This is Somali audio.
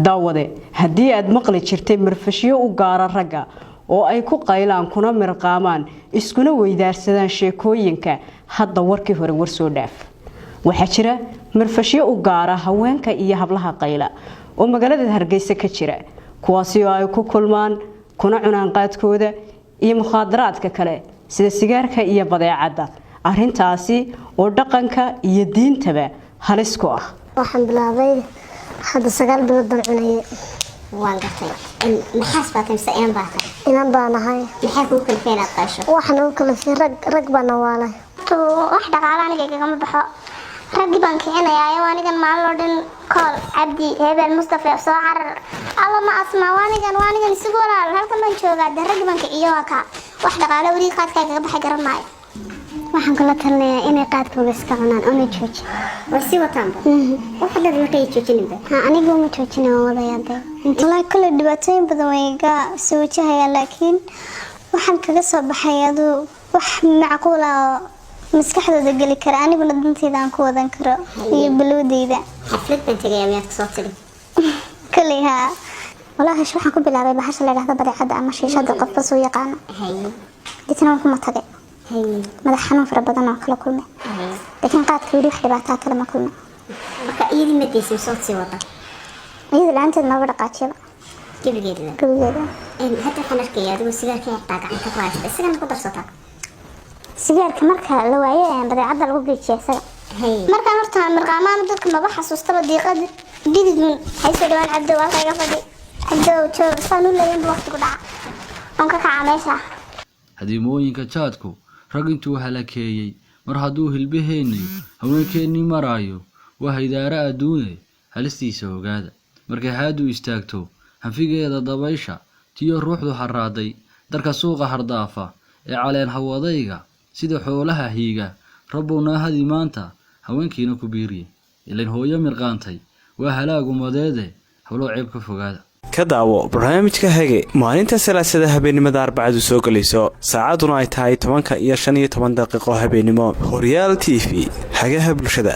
daawade haddii aad maqli jirtay marfashyo u gaara ragga oo ay ku qaylaan kuna mirqaamaan iskuna weydaarsadaan sheekooyinka hadda warkii hore war soo dhaaf waxa jira marfashyo u gaara haweenka iyo hablaha qayla oo magaalada Hargeysa ka jira kuwaasi oo ay ku kulmaan kuna cunaan qaadkooda iyo mukhaadaraadka kale sida sigaarka iyo badeecada arintaasi oo dhaqanka iyo diintaba halis ku ah waxaan bilaabay هذا سجل بلد العناية وانقطع محاس باتم سئين باتا إنان بانا هاي محاكو كل فين الطاشة وحنا كل في رقبة نواله تو واحدة قالاني كي كم بحق رقبا كينا يا يواني كان معلودين كول عبدي هذا المصطفى صاحر الله ما أسمع واني كان سيقولا هل كمان شو قاعد رقبا كإيوكا واحدة قالوا وري قاد كي بحق رماي waxaan kala talinayaa inay qaadkooda iska cunaan oo jooji wasi wataanba waxa la rutay joojinba anigu ma joojinayo wadayaday inta kala dhibaatooyin badan way ga soo wajahaya laakiin waxaan kaga soo baxay adu wax macquul ah maskaxdooda gali kara anigu dantayda aan ku wadan karo iyo balowdayda xaflad baan tagay miyaad ka soo tiri kaliya wallahi waxaan ku bilaabay bahasha la yiraahdo badeecada ama shiishada qofka soo yaqaan dadna kuma tagay ماذا حنون في ربنا وكل كلمة لكن قاعد كبير وحدة بعتها كلمة كلمة إيدي مديسي صوت سوطة إيدي اللي أنت ما برقات شيء كيف جيدا حتى خلك يا دو السيجار كي يحتاج عن كفاية السيجار مقدر صوتك السيجار كمركة لو عيان بدي عدل وقبل شيء سجى مركة مرتها مرقامان ضدك ما بحث وستبى ضيقة جديد من حيث دوان عدو والله يفضي عدو شو صانو اللي ينبغي وقت قدع أنك كعميشة hadimooyinka jaadku rag intuu halakeeyay mar haduu hilbaheeniyo haweenkeeni maraayo waa haydaara adduunye halistiisa ogaada markay haadu istaagto hanfigeeda dabaysha tiyo ruuxdu haraaday darka suuqa hardaafa ee caleen hawadayga sida xoolaha hiiga rabbuna hadi maanta haweenkiina ku biiriye ileen hooyo mirqaantay waa halaagu madeede hawlo ceeb ka fogaada ka daawo barnaamijka hage maalinta salaasada habeenimada arbacadu soo galayso saacaduna ay tahay 10 iyo 15 daqiiqo habeenimo Horyaal TV hagaha bulshada